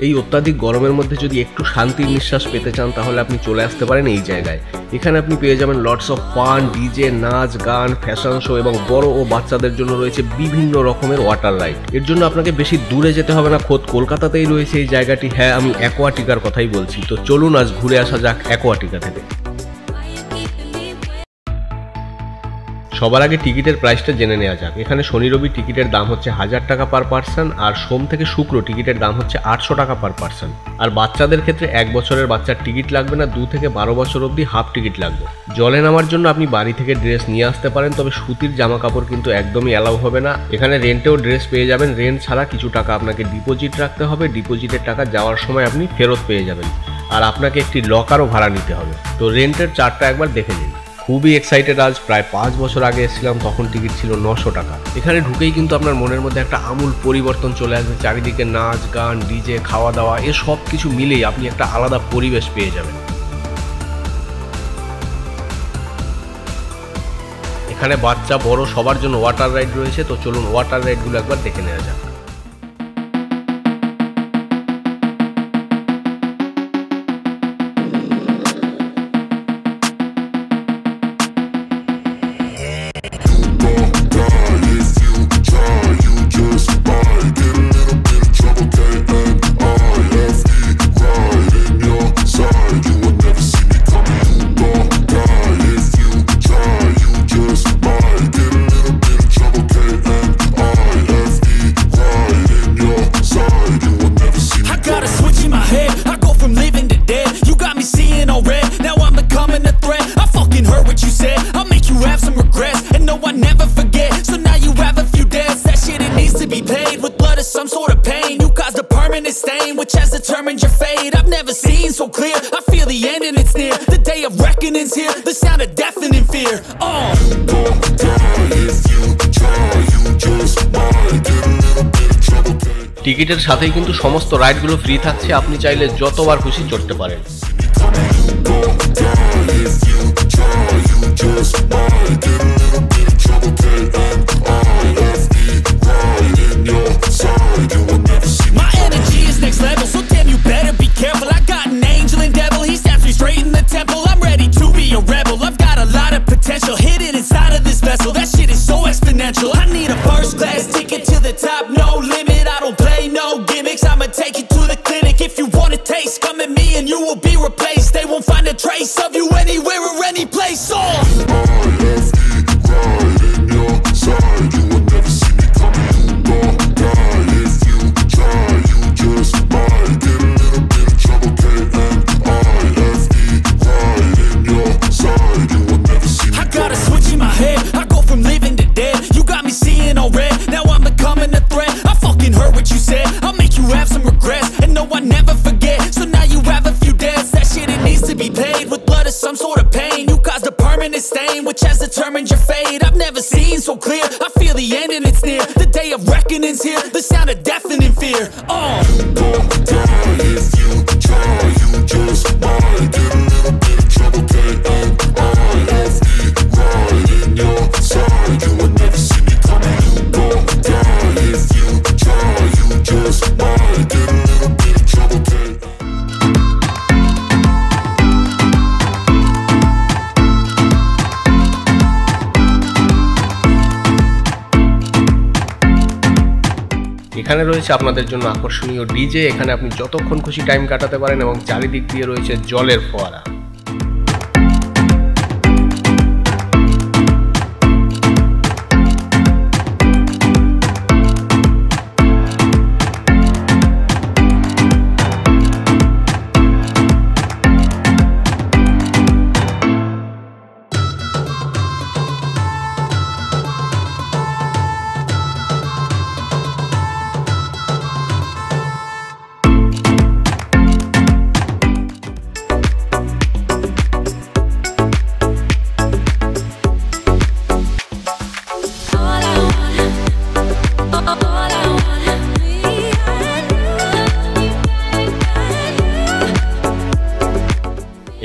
এই অত্যাধিক গরমের মধ্যে যদি একটু শান্তির নিঃশ্বাস পেতে চান তাহলে আপনি চলে আসতে পারেন এই জায়গায়। এখানে আপনি পেয়ে যাবেন লটস অফ ফান, ডিজে, নাচ, গান, ফ্যাশন শো এবং বড় ও বাচ্চাদের জন্য রয়েছে বিভিন্ন রকমের ওয়াটার রাইড। এর জন্য আপনাকে বেশি দূরে যেতে হবে না, খোদ কলকাতাতেই রয়েছে এই জায়গাটি। হ্যাঁ, আমি অ্যাকোয়াটিকার কথাই বলছি। তো চলুন আজ ঘুরে আসা যাক অ্যাকোয়াটিকা থেকে। সবার আগে টিকিটের প্রাইসটা জেনে নেওয়া যাক। এখানে শনি রবি টিকিটের দাম হচ্ছে 1000 টাকা পার পার্সন, আর সোম থেকে শুক্র টিকিটের দাম হচ্ছে 800 টাকা পার পার্সন। আর বাচ্চাদের ক্ষেত্রে 1 বছরের বাচ্চার টিকিট লাগবে না, 2 থেকে 12 বছর অবধি হাফ টিকিট লাগবে। জলে নামার জন্য আপনি বাড়ি থেকে ড্রেস নিয়ে আসতে পারেন, তবে সুতির জামা কাপড় কিন্তু একদমই অ্যালাউ হবে না। এখানে রেন্টেও ড্রেস পেয়ে যাবেন, রেন্ট ছাড়া কিছু টাকা আপনাকে ডিপোজিট রাখতে হবে। ডিপোজিটের টাকা যাওয়ার সময় আপনি ফেরত পেয়ে যাবেন, আর আপনাকে একটি লকারও ভাড়া নিতে হবে। তো রেন্টের চার্টটা একবার দেখে নিন। খুবই এক্সাইটেড। আজ প্রায় 5 বছর আগে এসেছিলাম, তখন টিকিট ছিল 900 টাকা। এখানে ঢুকেই কিন্তু আপনার মনের মধ্যে একটা আমূল পরিবর্তন চলে আসবে। চারিদিকে নাচ, গান, ডিজে, খাওয়া দাওয়া, এ সব কিছু মিলেই আপনি একটা আলাদা পরিবেশ পেয়ে যাবেন। এখানে বাচ্চা বড় সবার জন্য ওয়াটার রাইড রয়েছে। তো চলুন ওয়াটার রাইডগুলো একবার দেখে নেওয়া যাক। Some sort of pain, you caused a permanent stain which has determined your fate. I've never seen so clear, I feel the end and it's near. The day of reckoning's here, the sound of deafening fear. টিকিটের সাথেই কিন্তু সমস্ত রাইডগুলো free থাকছে, আপনি চাইলে যতবার খুশি চড়তে পারেন। My energy is next level, so damn you better be careful. I got an angel and devil, he stabs me straight in the temple. I'm ready to be a rebel, I've got a lot of potential hidden inside of this vessel. That shit is so exponential. I need a first class ticket to the top, no limit. I don't play no gimmicks, I'ma take you to the clinic. If you want a taste, come at me and you will be replaced. They won't find a trace of you anywhere or any place. I got a switch in my head, I go from living to dead. You got me seeing all red, now I'm becoming a threat. I fucking heard what you said, I'll make you have some regrets. And no, I never forget, so now you have a few debts. That shit, it needs to be paid with blood or some sort of pain. You caused a permanent stain which has determined your fate. I've never seen so clear, I feel the end and it's near. The day of reckoning's here, the sound of deafening fear. এখানে রয়েছে আপনাদের জন্য আকর্ষণীয় DJ. এখানে আপনি যতক্ষণ খুশি time কাটাতে পারেন এবং চারিদিক দিয়ে রয়েছে জলের ফোয়ারা।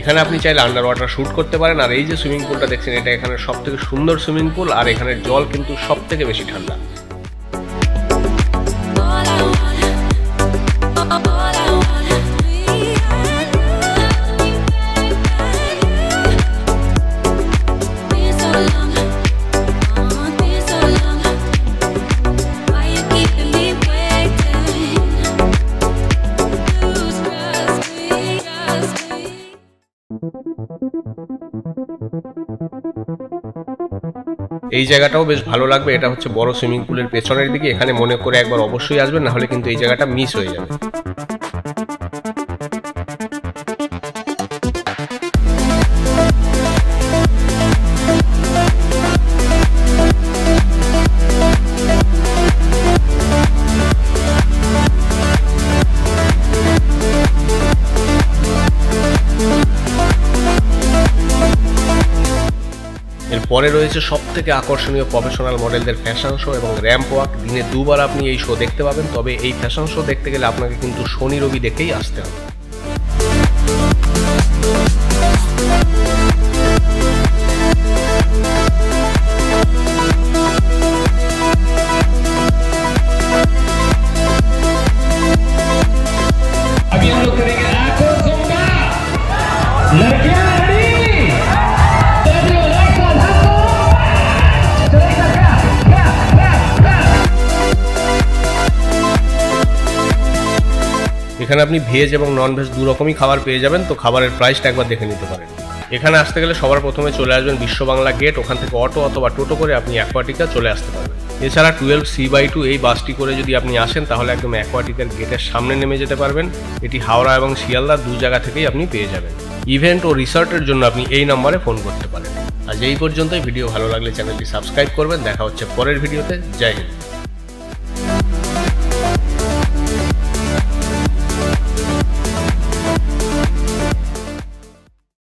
এখানে আপনি চাইলে আন্ডার ওয়াটার শুট করতে পারেন। আর এই যে সুইমিং পুলটা দেখছেন, এটা এখানে সবথেকে সুন্দর সুইমিং পুল, আর এখানের জল কিন্তু সবথেকে বেশি ঠান্ডা। এই জায়গাটাও বেশ ভালো লাগবে, এটা হচ্ছে বড় সুইমিং পুলের পেছনের দিকে। এখানে মনে করে একবার অবশ্যই আসবেন, না হলে কিন্তু এই জায়গাটা মিস হয়ে যাবে। এরপরে রয়েছে সবথেকে আকর্ষণীয় প্রফেশনাল মডেলদের ফ্যাশন শো এবং র্যাম্প ওয়াক। দিনে 2 বার আপনি এই শো দেখতে পাবেন, তবে এই ফ্যাশন শো দেখতে গেলে আপনাকে কিন্তু শনি রবি দেখেই আসতে হবে। এখানে আপনি ভেজ এবং নন ভেজ দু রকমই খাবার পেয়ে যাবেন, তো খাবারের প্রাইসটা একবার দেখে নিতে পারেন। এখানে আসতে গেলে সবার প্রথমে চলে আসবেন বিশ্ব বাংলা গেট, ওখান থেকে অটো অথবা টোটো করে আপনি অ্যাকোয়াটিকা চলে আসতে পারবেন। এছাড়া 12C/2 এই বাসটি করে যদি আপনি আসেন তাহলে একদম অ্যাকোয়াটিকার গেটের সামনে নেমে যেতে পারবেন। এটি হাওড়া এবং শিয়ালদা দু জায়গা থেকেই আপনি পেয়ে যাবেন। ইভেন্ট ও রিসর্টের জন্য আপনি এই নম্বরে ফোন করতে পারেন। আজ এই পর্যন্তই। ভিডিও ভালো লাগলে চ্যানেলটি সাবস্ক্রাইব করবেন। দেখা হচ্ছে পরের ভিডিওতে। জয় হিন্দ।